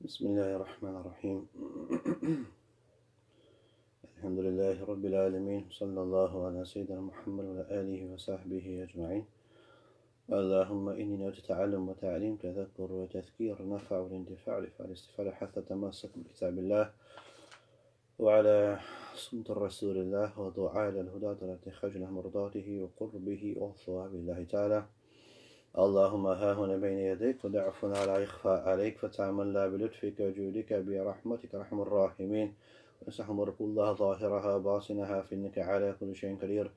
بسم الله الرحمن الرحيم الحمد لله رب العالمين صلى الله على سيدنا محمد وعلى آله وصحبه أجمعين. اللهم إني نويت تعلم وتعليم تذكر وتذكير نفع والانتفاع الاستفادة حتى تمسك بكتاب الله وعلى سنة رسول الله ودعاء الهدى التي خرجنا مرضاته وقربه وثواب الله تعالى. اللهم ها هنا بين يديك وضعفنا لا يخفى عليك فتعاملنا بلطفك وجودك برحمتك أرحم الراحمين ونسح مرق الله ظاهرها باطنها في إنك على كل شيء قدير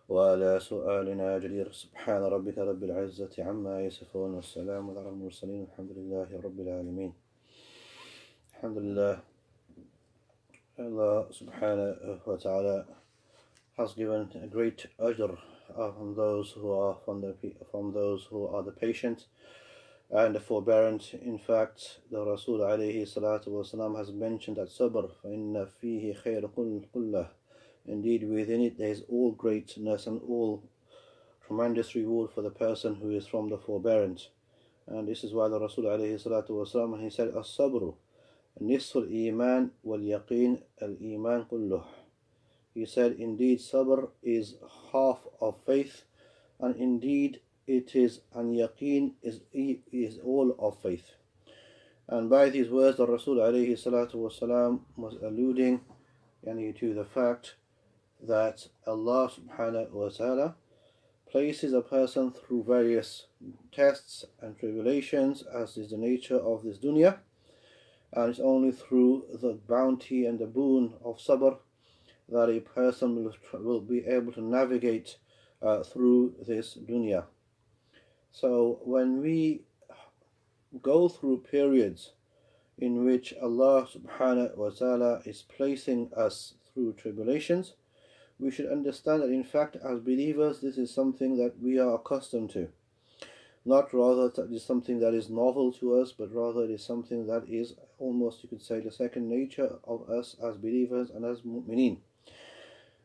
وعلى سؤالنا جدير. سبحان ربك رب العزة عما يصفون والسلام على المرسلين الحمد لله رب العالمين. الحمد لله, Allah subhanahu wa ta'ala has given a great ajr from those who are the patient and the forbearant. In fact, the Rasul alayhi salatu wasalam has mentioned that sabr فَإِنَّ فِيهِ خَيْرَ كُلَّهِ. Indeed, within it there is all greatness and all tremendous reward for the person who is from the forbearant. And this is why the Rasul alayhi salatu wasalam, he said, as-sabru nisfu al-iman wal-yaqeen al-iman kulluh. He said, indeed, sabr is half of faith, and indeed it is, and yaqeen is all of faith. And by these words, the Rasul alayhi salatu wasalam was alluding to the fact that Allah subhanahu wa ta'ala places a person through various tests and tribulations, as is the nature of this dunya, and it's only through the bounty and the boon of sabr that a person will be able to navigate through this dunya. So when we go through periods in which Allah subhanahu wa ta'ala is placing us through tribulations, we should understand that in fact as believers this is something that we are accustomed to. Not rather that it is something that is novel to us, but rather it is something that is almost, you could say, the second nature of us as believers and as mu'mineen.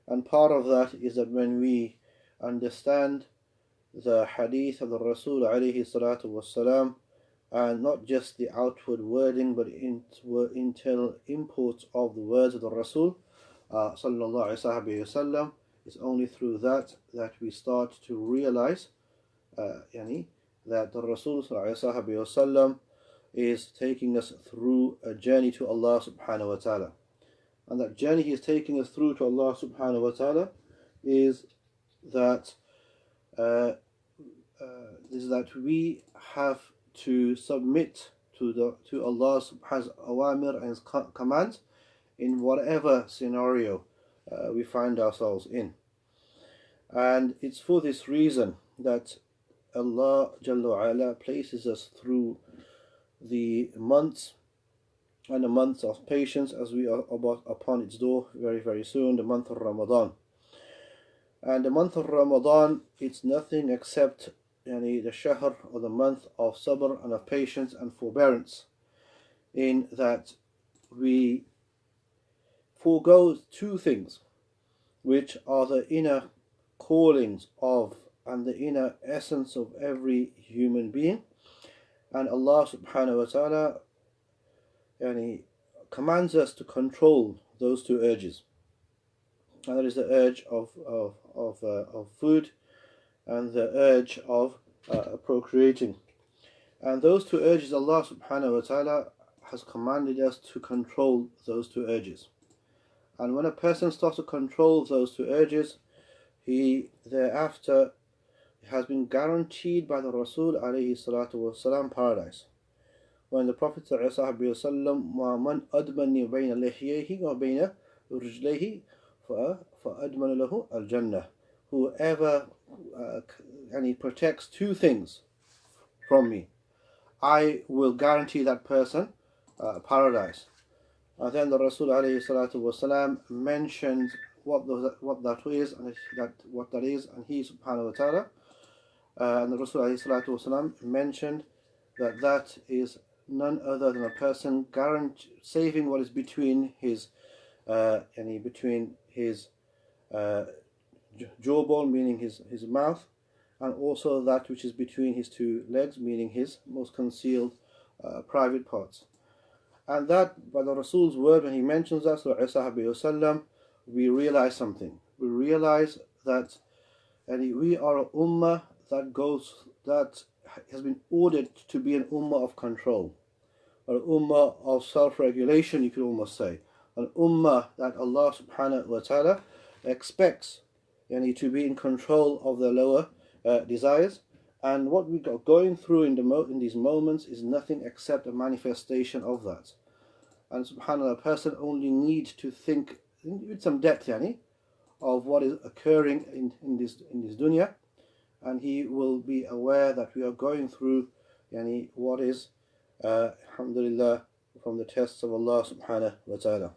And part of that is that when we understand the hadith of the Rasul alayhi salatu wassalam, and not just the outward wording, but internal imports of the words of the Rasul sallallahu alayhi wasallam, it's only through that we start to realize that the Rasul sallallahu alayhi wasallam is taking us through a journey to Allah subhanahu wa ta'ala. And that journey he is taking us through to Allah subhanahu wa ta'ala is that we have to submit to Allah subhanahu awamir and his commands in whatever scenario we find ourselves in. And it's for this reason that Allah Jalla wa Ala places us through the months and the months of patience, as we are about upon its door very, very soon, the month of Ramadan. And the month of Ramadan, it's nothing except the shahr, or the month of sabr and of patience and forbearance, in that we forego two things which are the inner callings of and the inner essence of every human being. And Allah subhanahu wa ta'ala commands us to control those two urges, and that is the urge of food and the urge of procreating. And those two urges, Allah subhanahu wa ta'ala has commanded us to control those two urges. And when a person starts to control those two urges, he thereafter has been guaranteed by the Rasul alayhi salatu wasalam paradise. When the Prophet ﷺ, وَمَنْ أَدْمَنِي بَيْنَ لِحْيَيْهِ وَبَيْنَ رِجْلَيْهِ فَأَدْمَنَ لَهُ الْجَنَّةِ. Whoever protects two things from me, I will guarantee that person paradise. And then the Rasul alayhi salatu wasalam mentioned what that is, and he subhanahu wa ta'ala, and the Rasul alayhi salatu wasalam mentioned that is none other than a person saving what is between his jawbone, meaning his mouth, and also that which is between his two legs, meaning his most concealed private parts. And that, by the Rasul's word, when he mentions that, sallallahu alaihi wasallam, we realize something. We realize that we are an ummah that has been ordered to be an ummah of control, or an ummah of self-regulation, you could almost say. An ummah that Allah subhanahu wa ta'ala expects to be in control of their lower desires. And what we are going through in these moments is nothing except a manifestation of that. And subhanAllah, a person only needs to think with some depth of what is occurring in this dunya, and he will be aware that we are going through what is alhamdulillah from the tests of Allah subhanahu wa ta'ala.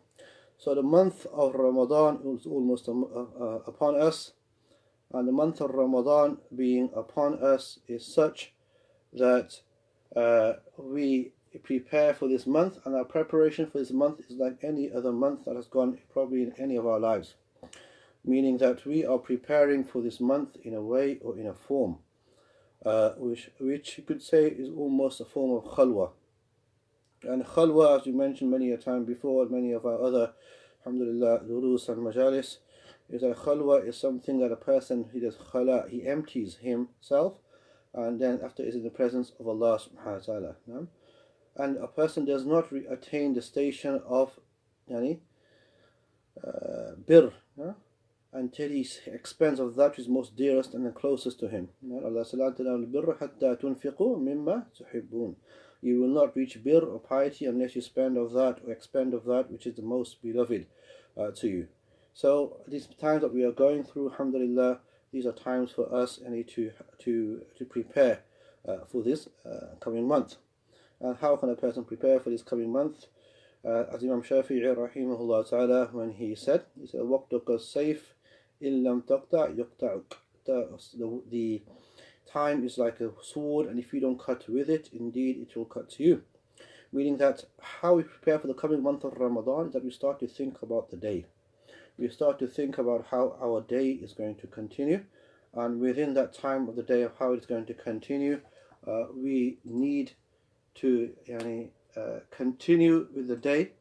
So the month of Ramadan is almost upon us, and the month of Ramadan being upon us is such that we prepare for this month, and our preparation for this month is like any other month that has gone probably in any of our lives, meaning that we are preparing for this month in a way or in a form which you could say is almost a form of khalwa. And khalwa, as we mentioned many a time before, many of our other alhamdulillah durus and majalis, is that khalwa is something that a person, he does khala, he empties himself, and then after is in the presence of Allah subhanahu wa ta'ala. And a person does not attain the station of bir until he expends of that which is most dearest and the closest to him. Allah said, you will not reach bir or piety unless you spend of that or expend of that which is the most beloved to you. So these times that we are going through, alhamdulillah, these are times for us to prepare for this coming month. And how can a person prepare for this coming month? As Imam Shafi'i rahimahullah ta'ala, when he said وَقْتُكَ السَّيْفِ إِن لَمْ تَقْطَعْ يُقْطَعُكَ. The time is like a sword, and if you don't cut with it, indeed it will cut to you. Meaning that how we prepare for the coming month of Ramadan is that we start to think about the day. We start to think about how our day is going to continue, and within that time of the day of how it's going to continue, we need to continue with the day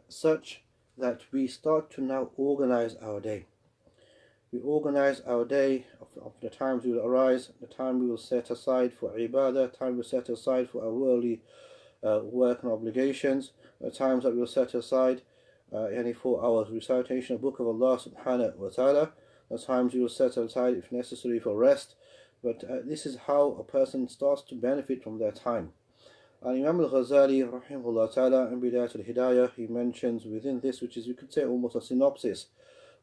such that we start to now organize our day. We organize our day of the times we will arise, the time we will set aside for ibadah, time we will set aside for our worldly work and obligations, the times that we will set aside for our recitation of the Book of Allah subhanahu wa ta'ala, the times we will set aside if necessary for rest. But this is how a person starts to benefit from their time. And Imam al-Ghazali rahimahullah ta'ala in Bidayat al-Hidayah, he mentions within this, which is, you could say, almost a synopsis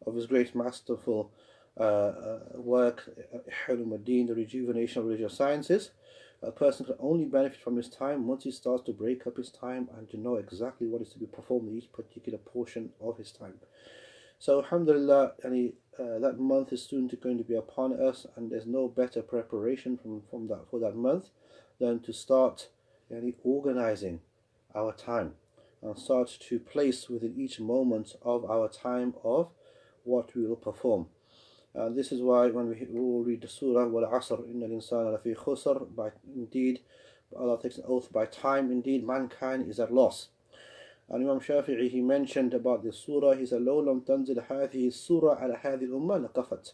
of his great masterful work, Hulum ad-Din, the rejuvenation of religious sciences. A person can only benefit from his time once he starts to break up his time and to know exactly what is to be performed in each particular portion of his time. So alhamdulillah, that month is soon going to be upon us, and there's no better preparation for that month than to start organizing our time and start to place within each moment of our time of what we will perform. This is why when we will read the surah wal asr innal insana lafi khusr, by indeed Allah takes an oath by time, indeed mankind is at loss. And Imam Shafi'i, he mentioned about this surah, he said لو لم تنزل هذه السورة على هذه الأمة لكفت.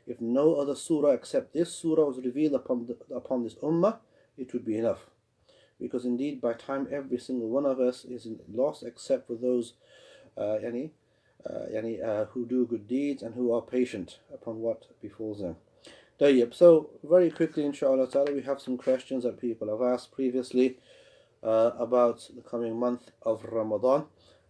If no other surah except this surah was revealed upon this ummah, it would be enough. Because indeed by time every single one of us is lost except for those who do good deeds and who are patient upon what befalls them. So very quickly inshallah ta'ala, we have some questions that people have asked previously about the coming month of Ramadan,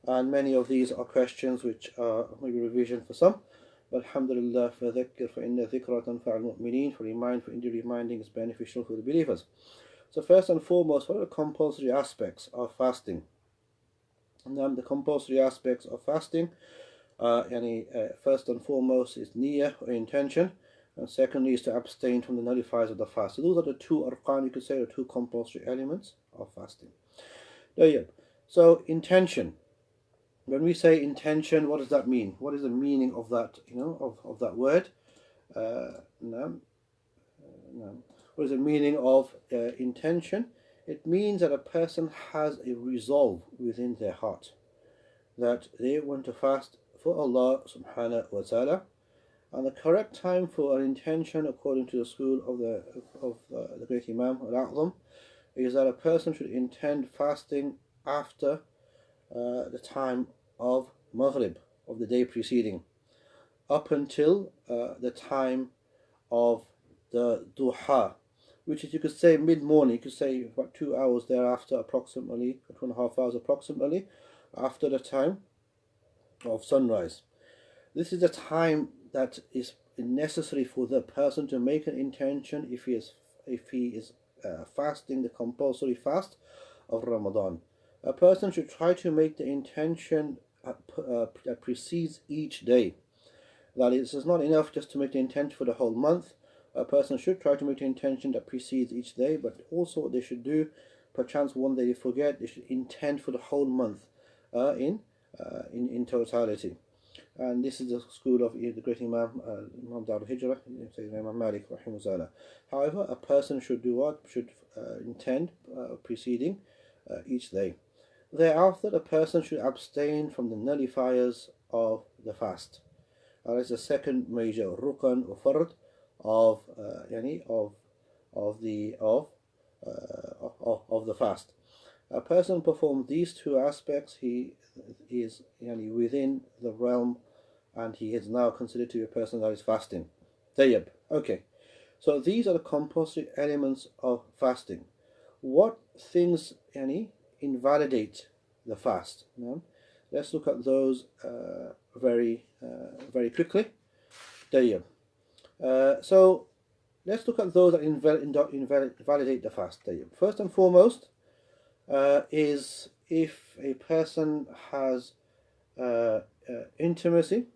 and many of these are questions which are maybe revision for some, but alhamdulillah, فَذَكِّرْ فَإِنَّ ذِكْرَى تَنْفَعُ الْمُؤْمِنِينَ, for indeed reminding is beneficial for the believers. So first and foremost, what are the compulsory aspects of fasting? And then the compulsory aspects of fasting, first and foremost is niyyah or intention, and secondly is to abstain from the nullifiers of the fast. So those are the two arkan, you could say, the two compulsory elements of fasting. So intention. When we say intention, what does that mean? What is the meaning of that? Of that word? What is the meaning of intention? It means that a person has a resolve within their heart that they want to fast for Allah subhanahu wa ta'ala. And the correct time for an intention, according to the school of the great Imam al-A'zam, is that a person should intend fasting after the time of Maghrib of the day preceding, up until the time of the Duha, which is, you could say, mid-morning. You could say about 2 hours thereafter, approximately, 2.5 hours approximately, after the time of sunrise. This is the time that is necessary for the person to make an intention if he is fasting the compulsory fast of Ramadan. A person should try to make the intention that precedes each day. That is, it's not enough just to make the intention for the whole month. A person should try to make the intention that precedes each day, but also what they should do, perchance one day they forget, they should intend for the whole month in totality. And this is the school of the great Imam Dar al-Hijrah, Imam Malik rahimahullah. However, a person should do what? Should intend preceding each day. Thereafter, a person should abstain from the nullifiers of the fast. That is the second major rukn or fard of the fast. A person performs these two aspects, he is within the realm, and he is now considered to be a person that is fasting. Tayyib. Okay. So these are the compulsory elements of fasting. What things invalidate the fast? Let's look at those very quickly. Tayyib. So let's look at those that invalidate the fast. Tayyib. First and foremost is if a person has intimacy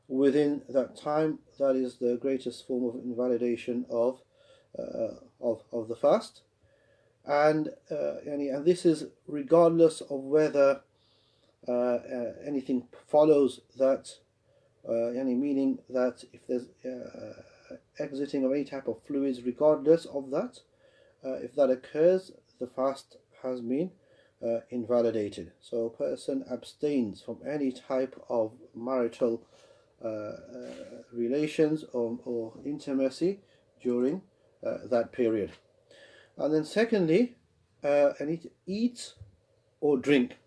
within that time. That is the greatest form of invalidation of the fast, and this is regardless of whether anything follows that, meaning that if there's exiting of any type of fluids, regardless of that, if that occurs, the fast has been invalidated. So a person abstains from any type of marital relations or intimacy during that period. And then secondly, I need to eat or drink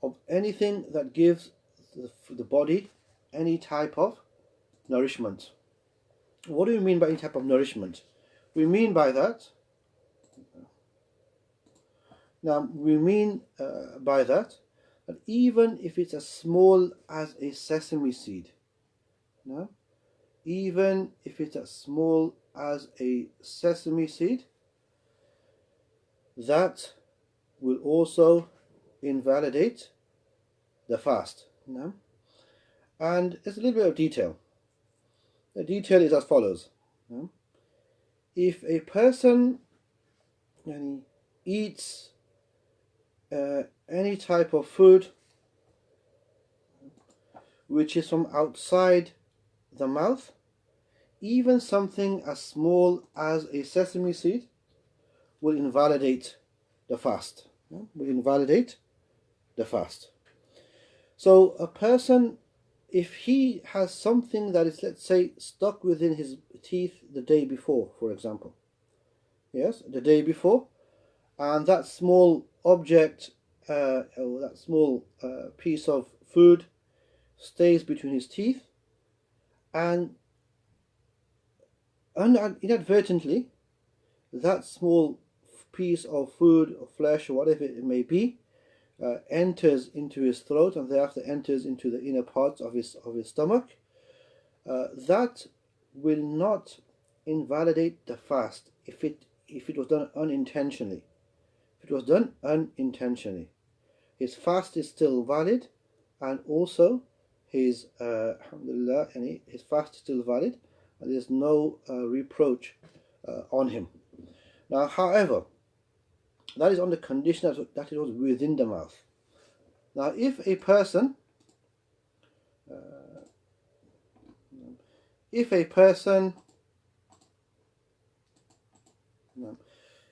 of anything that gives the body any type of nourishment. What do we mean by any type of nourishment? We mean by that, that even if it's as small as a sesame seed, even if it's as small as a sesame seed, that will also invalidate the fast. And there's a little bit of detail. The detail is as follows. If a person eats any type of food which is from outside the mouth, even something as small as a sesame seed will invalidate the fast. Will invalidate the fast. So a person, if he has something that is, let's say, stuck within his teeth the day before, for example, yes, the day before, and that small object or that small piece of food stays between his teeth, and inadvertently that small piece of food or flesh or whatever it may be enters into his throat and thereafter enters into the inner parts of his stomach, that will not invalidate the fast if it was done unintentionally. If it was done unintentionally, his fast is still valid, and also his alhamdulillah, his fast is still valid, and there's no reproach on him. Now, however, that is on the condition that it was within the mouth. Now, if a person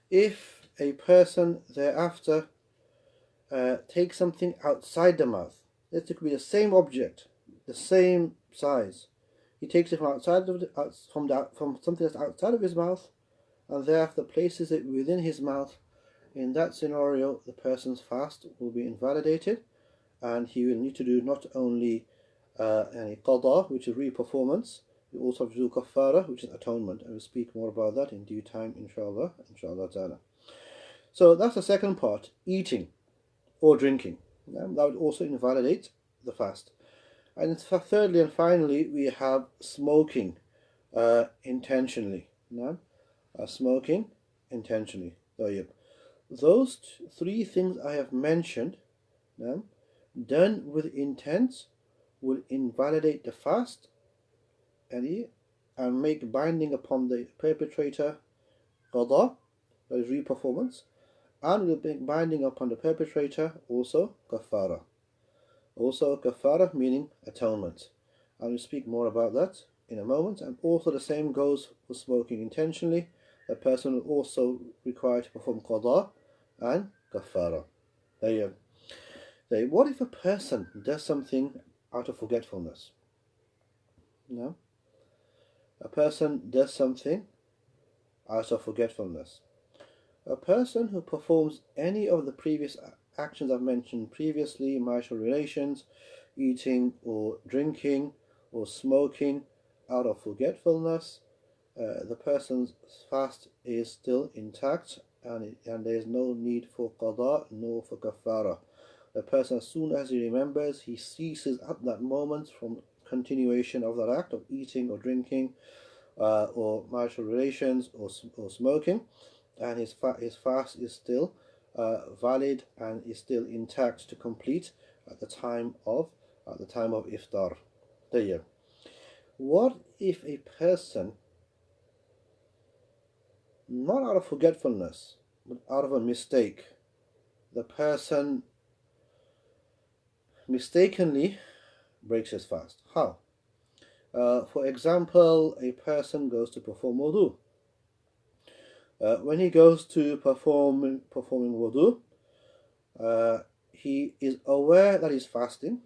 If a person thereafter takes something outside the mouth, it could be the same object, the same size. He takes it from outside of from something that's outside of his mouth, and thereafter places it within his mouth. In that scenario, the person's fast will be invalidated, and he will need to do not only any qada, which is re-performance, he also have to do kafara, which is atonement, and we'll speak more about that in due time, inshallah ta'ala. So that's the second part, eating or drinking. That would also invalidate the fast. And thirdly and finally, we have smoking intentionally. Smoking intentionally. Those three things I have mentioned, done with intent, will invalidate the fast and make binding upon the perpetrator qada, that is re-performance, and will make binding upon the perpetrator also kafara. Also kafara meaning atonement. I will speak more about that in a moment. And also the same goes for smoking intentionally. A person will also require to perform qada and kafara. What if a person does something out of forgetfulness? A person does something out of forgetfulness. A person who performs any of the previous actions I've mentioned previously, marital relations, eating or drinking or smoking, out of forgetfulness, the person's fast is still intact, and there is no need for qada nor for kafara. The person, as soon as he remembers, he ceases at that moment from continuation of that act of eating or drinking or marital relations or smoking, and his fast is still valid and is still intact to complete at the time of iftar. What if a person, not out of forgetfulness but out of a mistake, the person mistakenly breaks his fast? How? For example, a person goes to perform wudu. When he goes to performing wudu, he is aware that he's fasting.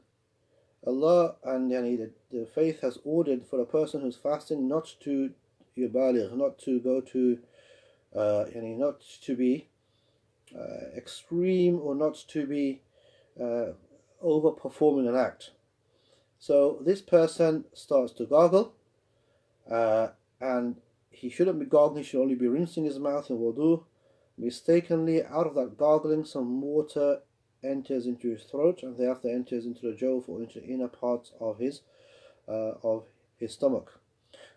Allah and the faith has ordered for a person who's fasting not to yubaligh, not to go to not to be extreme, or not to be overperforming an act. So this person starts to gargle, and he shouldn't be gargling, he should only be rinsing his mouth in wudu. Mistakenly, out of that gargling, some water enters into his throat, and thereafter enters into the jawf, or into the inner parts of his stomach.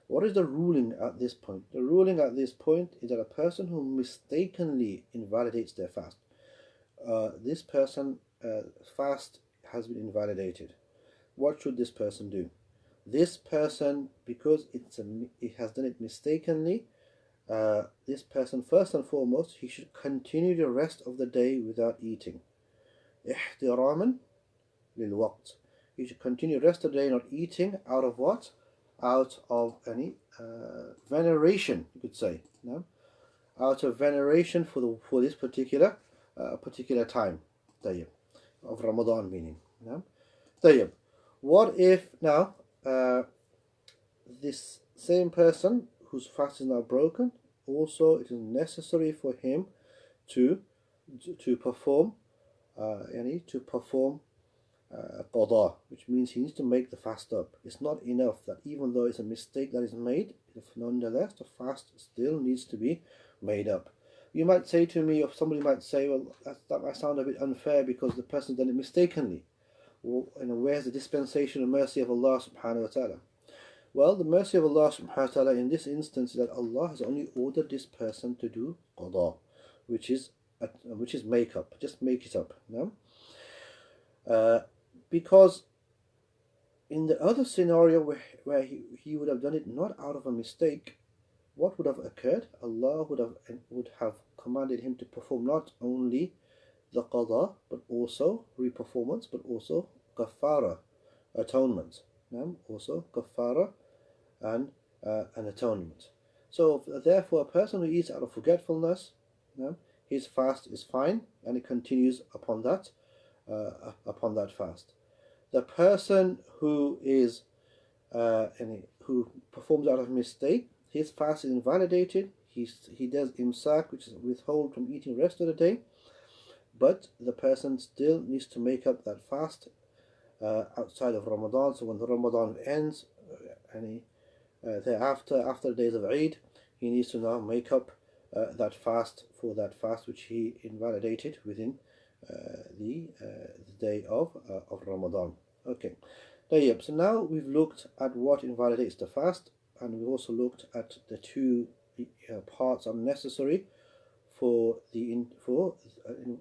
What is the ruling at this point? The ruling at this point is that a person who mistakenly invalidates their fast, this person fast has been invalidated. What should this person do? This person, because it has done it mistakenly, this person, first and foremost, he should continue the rest of the day without eating. احتراما للوقت. He should continue the rest of the day not eating. Out of what? Out of any veneration, you could say. Out of veneration for this particular time of Ramadan, meaning. What if now this same person whose fast is now broken, also it is necessary for him to perform qada, which means he needs to make the fast up. It's not enough that even though it's a mistake that is made, nonetheless the fast still needs to be made up. You might say to me, or somebody might say, well, that might sound a bit unfair because the person done it mistakenly. Well, where's the dispensation and mercy of Allah subhanahu wa ta'ala? Well, the mercy of Allah subhanahu wa ta'ala in this instance is that Allah has only ordered this person to do qada, which is make up. Just make it up. Because in the other scenario where he would have done it not out of a mistake, what would have occurred? Allah would have commanded him to perform not only the qada, but also re-performance, but also kafara, atonement. Also kafara and an atonement. So therefore, a person who eats out of forgetfulness, his fast is fine, and he continues upon that fast. The person who is who performs out of mistake, his fast is invalidated. He does imsak, which is withhold from eating the rest of the day, but the person still needs to make up that fast outside of Ramadan. So when the Ramadan ends, thereafter, after the days of Eid, he needs to now make up that fast for that fast which he invalidated within the day of Ramadan. Okay. So now we've looked at what invalidates the fast, and we've also looked at the two parts are necessary in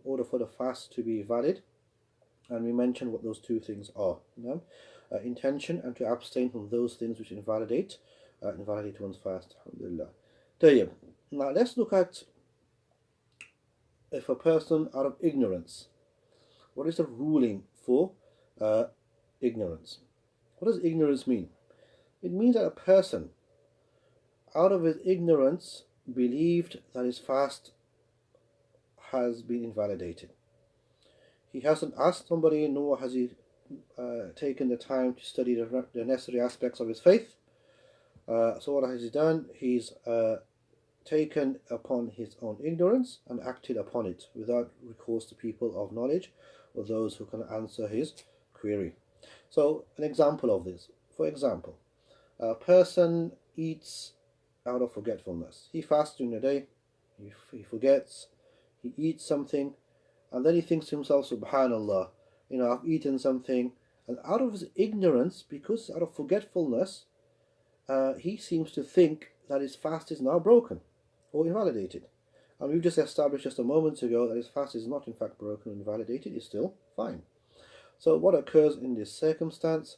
order for the fast to be valid, and we mentioned what those two things are. Intention, and to abstain from those things which invalidate one's fast. Alhamdulillah. Now let's look at if a person out of ignorance. What is the ruling for ignorance? What does ignorance mean? It means that a person out of his ignorance believed that his fast has been invalidated. He hasn't asked somebody, nor has he taken the time to study the necessary aspects of his faith. So what has he done? He's taken upon his own ignorance and acted upon it without recourse to people of knowledge or those who can answer his query. So an example of this, for example, a person eats out of forgetfulness. He fasts during the day, he forgets, he eats something, and then he thinks to himself, subhanallah, I've eaten something, and out of his ignorance, because out of forgetfulness, he seems to think that his fast is now broken or invalidated. And we've just established just a moment ago that his fast is not in fact broken or invalidated, it's still fine. So what occurs in this circumstance?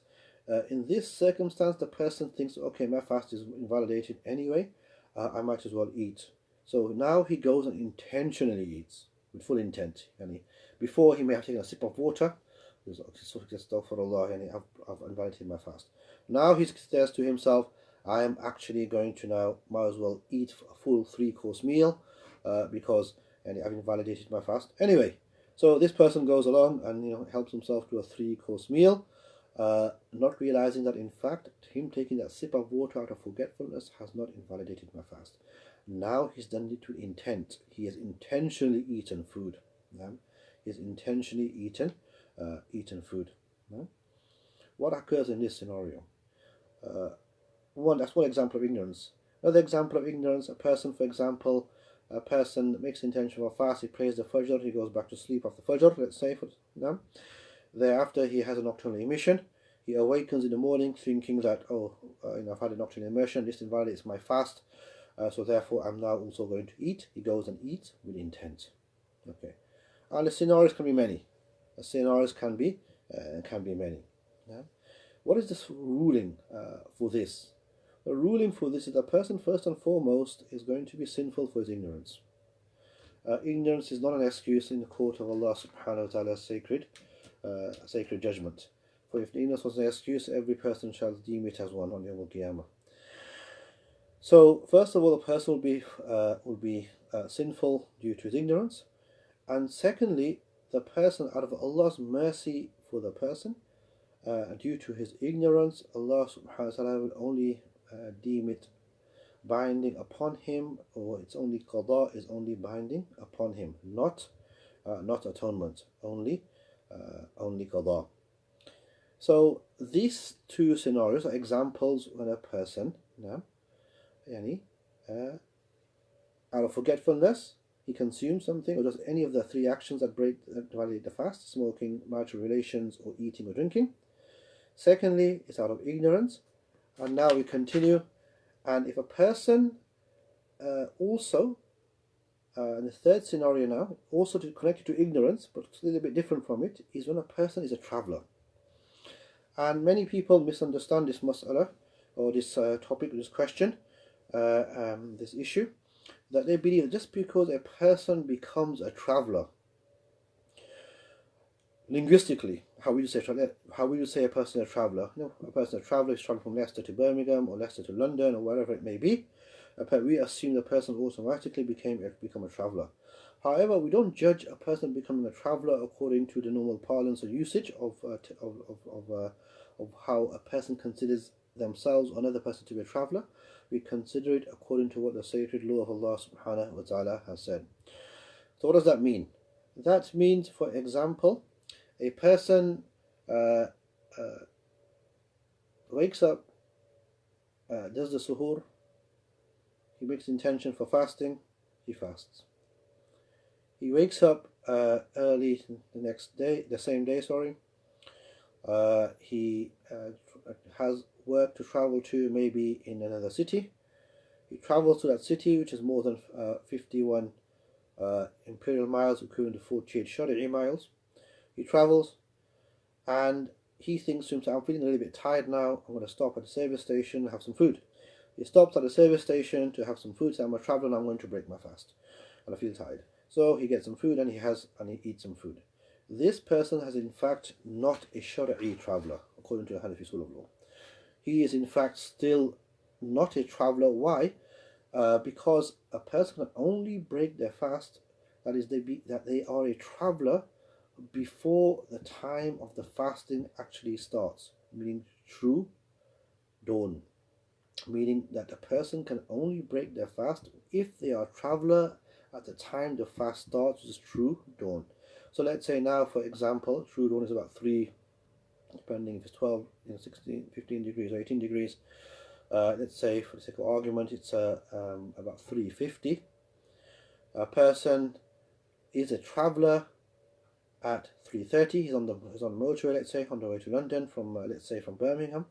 In this circumstance, the person thinks, okay, my fast is invalidated anyway, I might as well eat. So now he goes and intentionally eats with full intent. Before he may have taken a sip of water, I've invalidated my fast. Now he says to himself, I am actually going to now, might as well eat a full 3-course meal because I've invalidated my fast anyway. So this person goes along and helps himself to a 3-course meal, not realizing that in fact him taking that sip of water out of forgetfulness has not invalidated my fast. Now he's done it with intent. He has intentionally eaten food. He's intentionally eaten food. What occurs in this scenario? That's one example of ignorance. Another example of ignorance, a person makes the intention of a fast, he prays the Fajr, he goes back to sleep after Fajr, let's say. Thereafter he has a nocturnal emission. He awakens in the morning thinking that, I've had a nocturnal emission, this invalidates my fast, so therefore I'm now also going to eat. He goes and eats with intent. Okay. And the scenarios can be many. The scenarios can be many. What is this ruling for this? The ruling for this is the person first and foremost is going to be sinful for his ignorance. Ignorance is not an excuse in the court of Allah subhanahu wa ta'ala's sacred judgment. For if ignorance was an excuse, every person shall deem it as one on Yawm al-Qiyamah. So first of all, the person will be sinful due to his ignorance, and secondly, the person, out of Allah's mercy for the person, due to his ignorance, Allah subhanahu wa ta'ala will only deem it binding upon him, or its only qada is only binding upon him, not atonement, only qada. So these two scenarios are examples when a person out of forgetfulness he consumes something or does any of the 3 actions that violate the fast: smoking, marital relations, or eating or drinking. Secondly, it's out of ignorance. And now we continue. And if a person also, in the third scenario now, also connected to ignorance, but a little bit different from it, is when a person is a traveler. And many people misunderstand this mas'ala, or this topic, this question, this issue, that they believe that just because a person becomes a traveler, linguistically, how would you say a person is a traveller? A person is a traveller is traveling from Leicester to Birmingham, or Leicester to London, or wherever it may be. we assume the person automatically become a traveler. However, we don't judge a person becoming a traveler according to the normal parlance or usage of how a person considers themselves or another person to be a traveler. We consider it according to what the sacred law of Allah subhanahu wa ta'ala has said. So what does that mean? That means, for example, a person wakes up, does the suhoor, he makes intention for fasting, he fasts. He wakes up early the same day, he has work to travel to, maybe in another city. He travels to that city, which is more than 51 imperial miles, equivalent to 48 shari'i miles. He travels and he thinks to himself, I'm feeling a little bit tired now, I'm going to stop at the service station and have some food. He stops at the service station to have some food, so I'm a traveler and I'm going to break my fast and I feel tired. So he gets some food and he eats some food. This person has in fact not a shari'i traveler, according to the Hanafi school of law. He is in fact still not a traveler. Why? Because a person can only break their fast, that is, that they are a traveler before the time of the fasting actually starts, meaning true dawn. Meaning that a person can only break their fast if they are a traveler at the time the fast starts, which is true dawn. So let's say now, for example, true dawn is about 3, depending if it's 12, 16, 15 degrees or 18 degrees. Let's say, for the sake of argument, it's about 3:50. A person is a traveller at 3:30. He's on the motorway, let's say, on the way to London from let's say from Birmingham.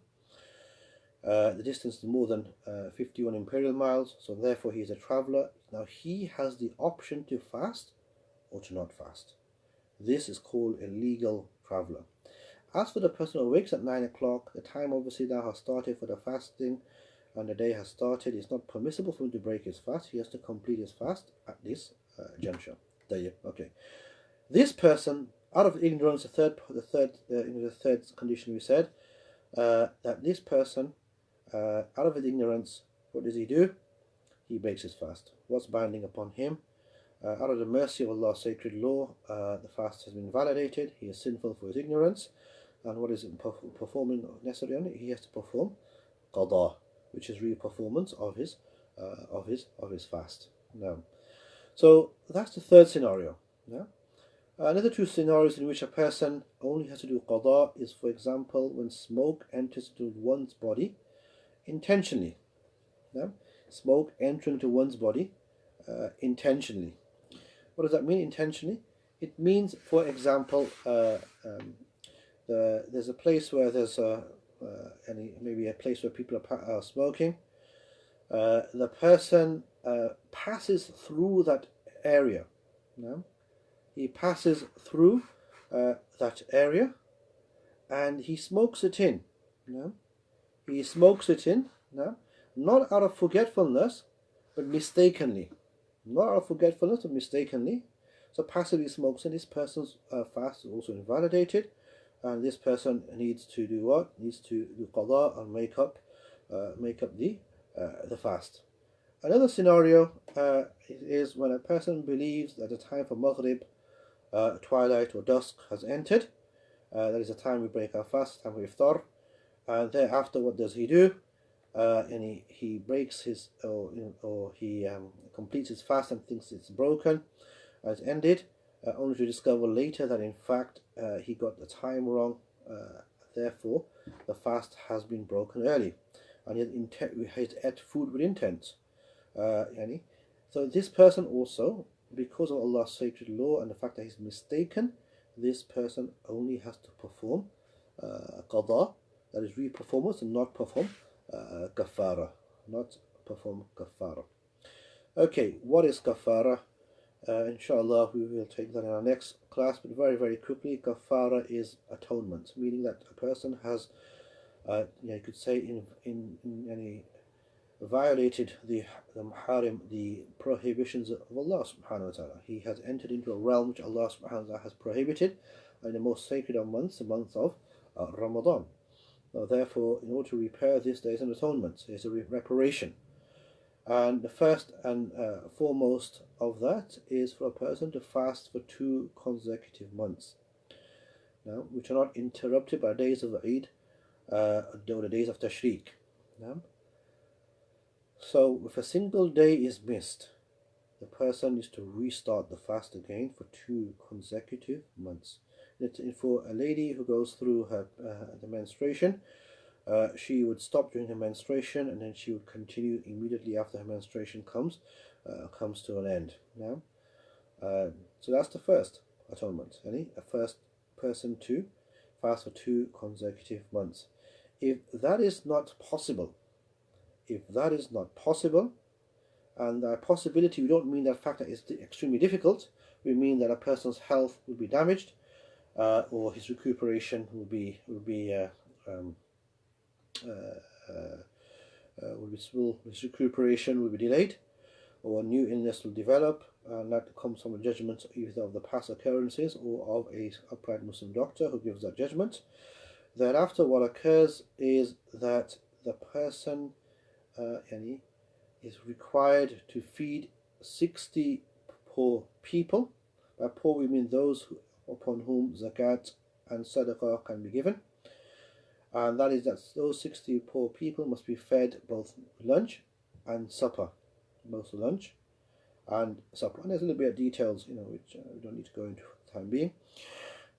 The distance is more than 51 imperial miles, so therefore he is a traveller. Now he has the option to fast or to not fast. This is called a legal traveller. As for the person who wakes at 9 o'clock, the time obviously now has started for the fasting and the day has started. It's not permissible for him to break his fast. He has to complete his fast at this juncture. Okay. This person, out of ignorance, the third condition we said, that this person, out of his ignorance, what does he do? He breaks his fast. What's binding upon him? Out of the mercy of Allah's sacred law, the fast has been validated. He is sinful for his ignorance, and what is performing necessary on it? He has to perform qada, which is re-performance of his fast. Now, so that's the third scenario. Yeah. Another two scenarios in which a person only has to do qada is, for example, when smoke enters into one's body intentionally. Yeah? Smoke entering into one's body intentionally. What does that mean, intentionally? It means, for example, there's a place where there's maybe a place where people are smoking. The person passes through that area. Yeah? He passes through that area and he smokes it in. Yeah? He smokes it in, yeah? Not out of forgetfulness, but mistakenly. Not out of forgetfulness, but mistakenly. So passively smokes in. This person's fast is also invalidated, and this person needs to do what? Needs to do qada and make up the fast. Another scenario is when a person believes that the time for Maghrib, twilight or dusk has entered. That is the time we break our fast, time for iftar. And thereafter, what does he do? And he breaks his, or he completes his fast and thinks it's broken, it's ended, only to discover later that in fact he got the time wrong. Therefore, the fast has been broken early, and he had ate food with intent. So this person also, because of Allah's sacred law and the fact that he's mistaken, this person only has to perform qada, that is re-performance, and not perform kafara. Okay, what is kafara? Inshallah, we will take that in our next class, but very, very quickly, kafara is atonement, meaning that a person has, you could say, in any violated the maharim, the prohibitions of Allah subhanahu wa ta'ala. He has entered into a realm which Allah subhanahu wa ta'ala has prohibited, in the most sacred of months, the month of Ramadan. Now, therefore, in order to repair this, there is an atonement, there is a reparation. And the first and foremost of that is for a person to fast for 2 consecutive months, now, which are not interrupted by days of Eid or the days of Tashriq. Now, so if a single day is missed, the person is to restart the fast again for 2 consecutive months. For a lady who goes through the menstruation, she would stop during her menstruation, and then she would continue immediately after her menstruation comes to an end. Now, so that's the first atonement. A first person to fast for 2 consecutive months. If that is not possible, and by possibility we don't mean that fact that it's extremely difficult. We mean that a person's health will be damaged, or his recuperation his recuperation will be delayed, or a new illness will develop, and that comes from a judgment either of the past occurrences or of a upright Muslim doctor who gives that judgment. Thereafter, what occurs is that the person is required to feed 60 poor people. By poor we mean those upon whom zakat and sadaqah can be given, and that is that those 60 poor people must be fed both lunch and supper, both lunch and supper. And there's a little bit of details, which we don't need to go into for the time being.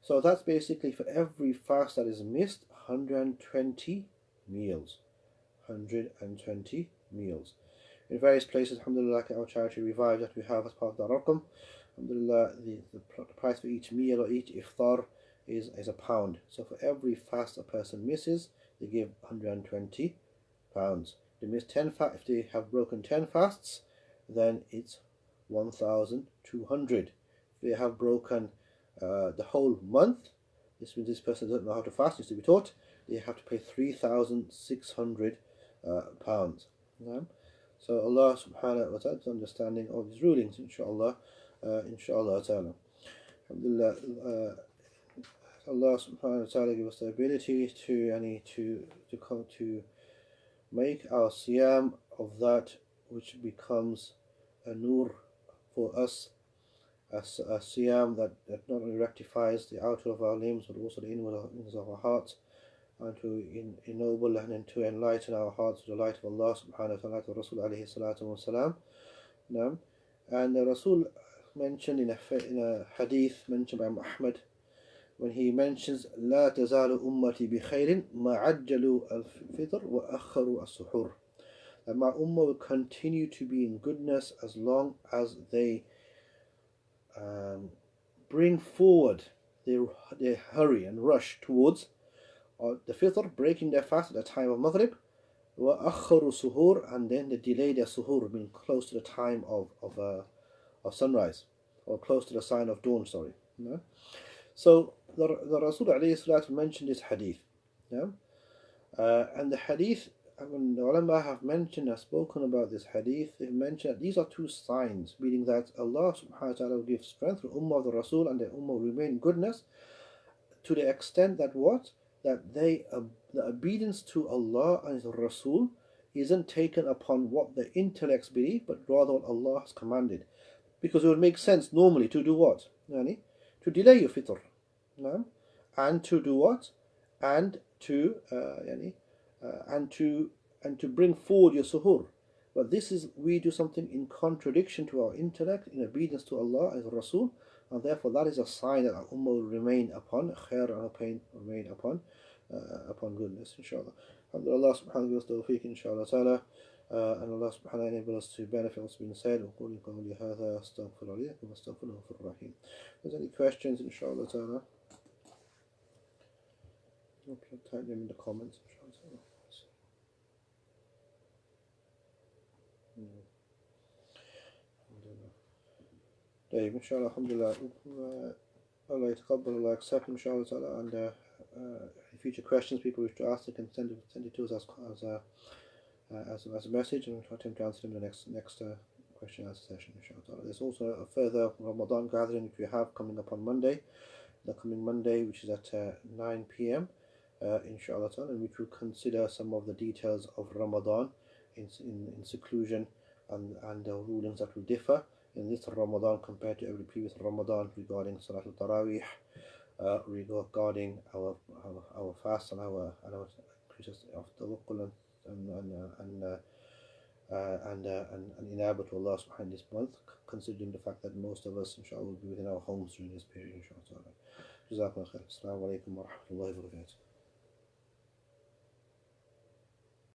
So that's basically for every fast that is missed, 120 meals. 120 meals. In various places, alhamdulillah, like our charity Revive that we have as part of the Rakam, alhamdulillah, the price for each meal or each iftar is £1. So for every fast a person misses, they give £120. They miss 10 if they have broken 10 fasts, then it's 1,200. If they have broken the whole month, this means this person doesn't know how to fast, needs to be taught, they have to pay £3,600. So Allah subhanahu wa ta'ala's understanding of his rulings, inshallah ta'ala. Alhamdulillah, Allah subhanahu wa ta'ala give us the ability to make our siyam of that which becomes a nur for us, a siyam that not only rectifies the outer of our limbs but also the inwards of our hearts, and to ennoble and to enlighten our hearts to the light of Allah subhanahu wa ta'ala, to Rasul alayhi salatu wa salam. And the Rasul mentioned in a hadith mentioned by Muhammad, when he mentions لا تزال أمتي بخير ما عجلوا الفطر وأخروا السحور, that my ummah will continue to be in goodness as long as they bring forward, they hurry and rush towards the fitr, breaking their fast at the time of Maghrib, وَأَخَّرُوا suhoor, and then they delay their suhoor, being close to the time of sunrise, or close to the sign of dawn, sorry. So the Rasul ﷺ mentioned this hadith. And the hadith, when the ulama have spoken about this hadith, they've mentioned that these are two signs, meaning that Allah subhanahu wa ta'ala will give strength to the ummah of the Rasul, and the ummah will remain in goodness to the extent that the obedience to Allah and His Rasul isn't taken upon what the intellects believe, but rather what Allah has commanded. Because it would make sense normally to do what? To delay your fitr. And to do what? And to bring forward your suhoor. But we do something in contradiction to our intellect, in obedience to Allah and His Rasul, and therefore that is a sign that our ummah will remain upon khair and pain, remain upon goodness, inshallah. Alhamdulillah subhanahu wa ta'ala tawfiq, inshallah ta'ala, and Allah subhanahu wa ta'ala enable us to benefit what's been said. وقولي قولي هذا أستغفر الله لكم واستغفروه في الرحيم. If there's any questions, inshallah ta'ala, type them in the comments, inshallah ta'ala. طيب إن شاء الله الحمد لله. Allah يتقبل, Allah accept, inshallah ta'ala, and future questions people wish to ask, they can send it to us as a message, and we'll try to attempt to answer them in the next question and answer session, inshallah ta'ala. There's also a further Ramadan gathering which we have coming up on Monday, which is at 9 p.m. Inshallah ta'ala, in which we'll consider some of the details of Ramadan in seclusion and the rulings that will differ in this Ramadan compared to every previous Ramadan regarding Salatul Taraweeh, regarding our fast and our increases of tawakkul and inabah to Allah subhanahu this month, considering the fact that most of us inshallah will be within our homes during this period inshallah. Jazakumullah khair. Assalamu alaikum wa rahmatullahi wa barakatuh.